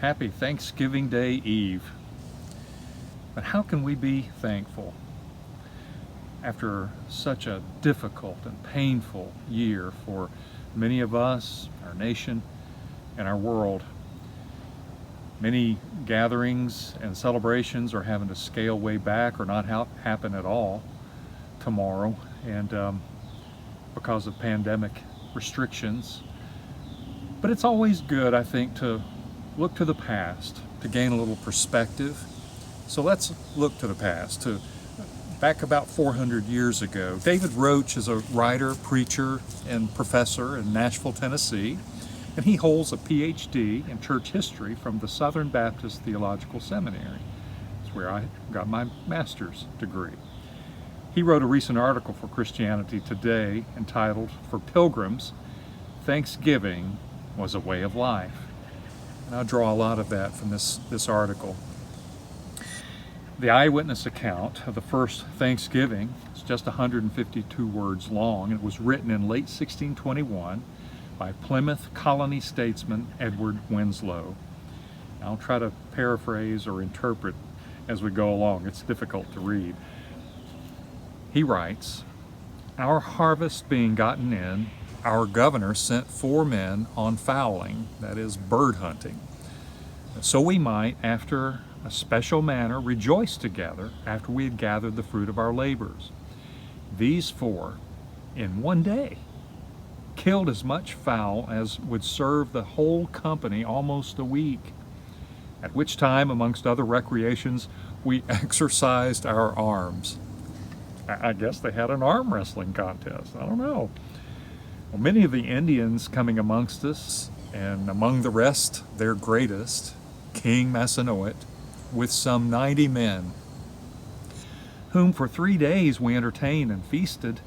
Happy Thanksgiving Day Eve. But how can we be thankful after such a difficult and painful year for many of us, our nation, and our world? Many gatherings and celebrations are having to scale way back or not happen at all tomorrow, and because of pandemic restrictions. But it's always good, I think, to look to the past to gain a little perspective. So let's look to the past, to back about 400 years ago. David Roach is a writer, preacher, and professor in Nashville, Tennessee, and he holds a PhD in church history from the Southern Baptist Theological Seminary. It's where I got my master's degree. He wrote a recent article for Christianity Today entitled, "For Pilgrims, Thanksgiving was a Way of Life." And I draw a lot of that from this article. The eyewitness account of the first Thanksgiving is just 152 words long. It was written in late 1621 by Plymouth colony statesman Edward Winslow. I'll try to paraphrase or interpret as we go along. It's difficult to read. He writes, "Our harvest being gotten in, our governor sent 4 men on fowling," that is, bird hunting, "so we might, after a special manner, rejoice together after we had gathered the fruit of our labors. These 4, in one day, killed as much fowl as would serve the whole company almost a week, at which time, amongst other recreations, we exercised our arms." I guess they had an arm wrestling contest. I don't know. Well, many of the Indians coming amongst us, and among the rest, their greatest, King Massasoit, with some 90 men, whom for 3 days we entertained and feasted,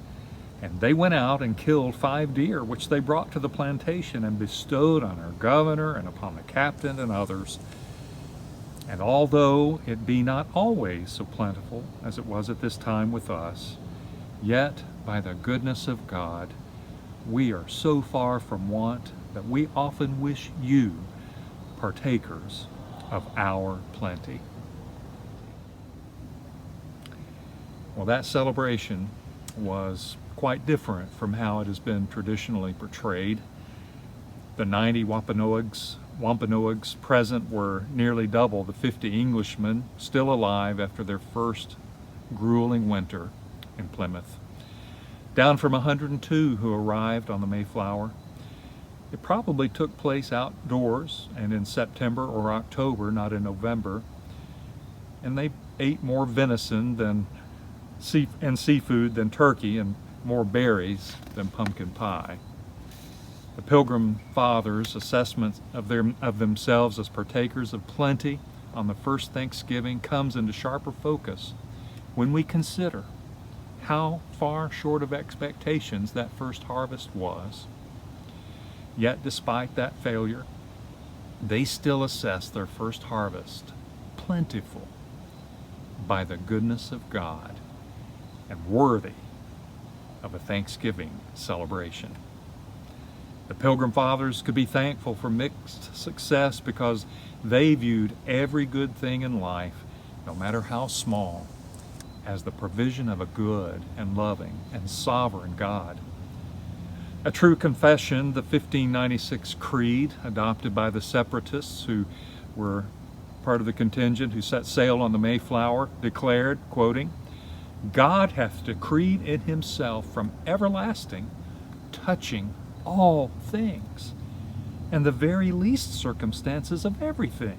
and they went out and killed 5 deer, which they brought to the plantation and bestowed on our governor and upon the captain and others. And although it be not always so plentiful as it was at this time with us, yet by the goodness of God, we are so far from want that we often wish you partakers of our plenty. Well, that celebration was quite different from how it has been traditionally portrayed. The 90 Wampanoags present were nearly double the 50 Englishmen still alive after their first grueling winter in Plymouth, down from 102 who arrived on the Mayflower. It probably took place outdoors and in September or October, not in November, and they ate more venison and seafood than turkey, and more berries than pumpkin pie. The Pilgrim Fathers' assessment of themselves as partakers of plenty on the first Thanksgiving comes into sharper focus when we consider how far short of expectations that first harvest was. Yet despite that failure, they still assess their first harvest plentiful by the goodness of God and worthy of a Thanksgiving celebration. The Pilgrim Fathers could be thankful for mixed success because they viewed every good thing in life, no matter how small, as the provision of a good and loving and sovereign God. A true confession, the 1596 Creed, adopted by the Separatists who were part of the contingent who set sail on the Mayflower, declared, quoting, "God hath decreed in himself from everlasting, touching all things, and the very least circumstances of everything,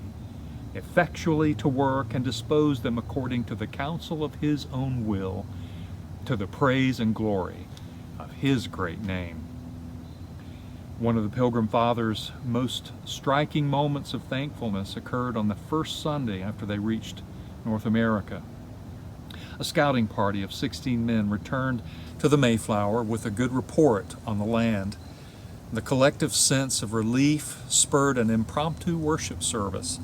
effectually to work and dispose them according to the counsel of his own will, to the praise and glory of his great name." One of the Pilgrim Fathers' most striking moments of thankfulness occurred on the first Sunday after they reached North America. A scouting party of 16 men returned to the Mayflower with a good report on the land. The collective sense of relief spurred an impromptu worship service.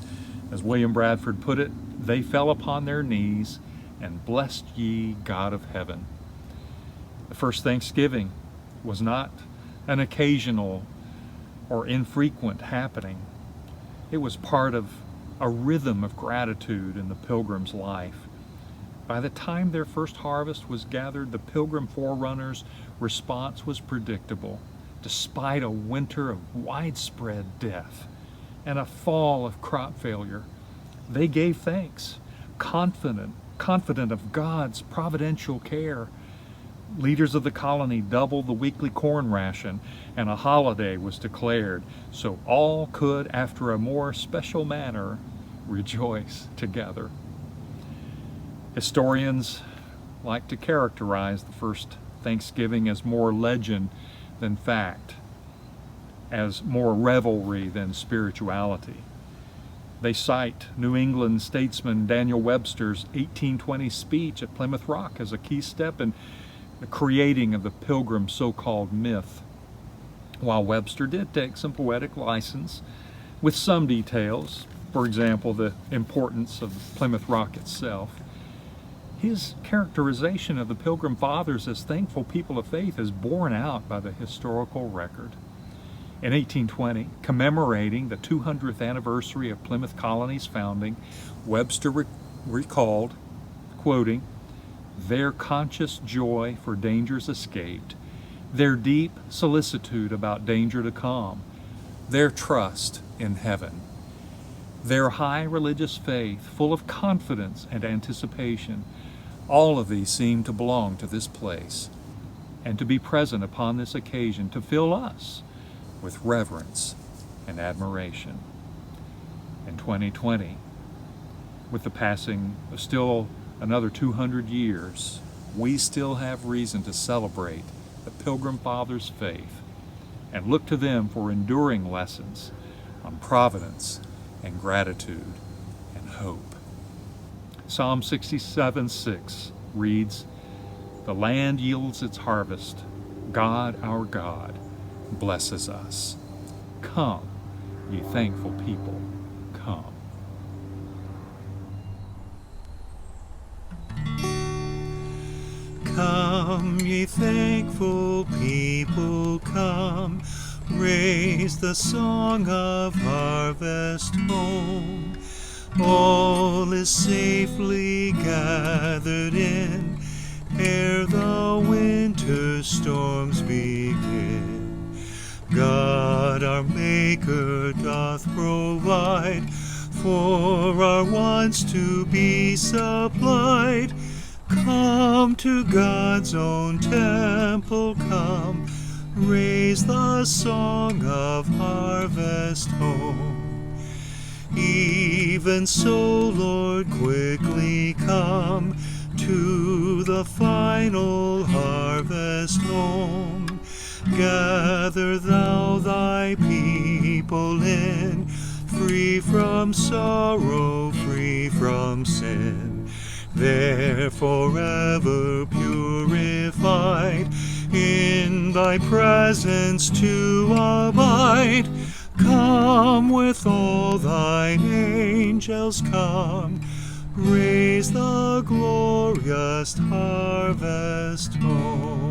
As William Bradford put it, they fell upon their knees and blessed ye God of heaven. The first Thanksgiving was not an occasional or infrequent happening. It was part of a rhythm of gratitude in the Pilgrims' life. By the time their first harvest was gathered, the Pilgrim forerunners' response was predictable. Despite a winter of widespread death and a fall of crop failure, they gave thanks, confident of God's providential care. Leaders of the colony doubled the weekly corn ration, and a holiday was declared, so all could, after a more special manner, rejoice together. Historians like to characterize the first Thanksgiving as more legend than fact, as more revelry than spirituality. They cite New England statesman Daniel Webster's 1820 speech at Plymouth Rock as a key step in the creating of the Pilgrim so-called myth. While Webster did take some poetic license with some details, for example, the importance of Plymouth Rock itself, his characterization of the Pilgrim Fathers as thankful people of faith is borne out by the historical record. In 1820, commemorating the 200th anniversary of Plymouth Colony's founding, Webster recalled, quoting, "Their conscious joy for dangers escaped, their deep solicitude about danger to come, their trust in heaven, their high religious faith, full of confidence and anticipation, all of these seem to belong to this place, and to be present upon this occasion to fill us with reverence and admiration." In 2020, with the passing of still another 200 years, we still have reason to celebrate the Pilgrim Fathers' faith and look to them for enduring lessons on providence and gratitude and hope. Psalm 67:6 reads, "The land yields its harvest. God, our God, blesses us. Come, ye thankful people, come." Come, ye thankful people, come, raise the song of harvest home. All is safely gathered in, ere the winter storms begin. God our Maker doth provide for our wants to be supplied. Come to God's own temple, come, raise the song of harvest home. Even so, Lord, quickly come to the final harvest home. Gather thou thy people in, free from sorrow, free from sin. There forever purified, in thy presence to abide. Come with all thine angels, come, raise the glorious harvest home.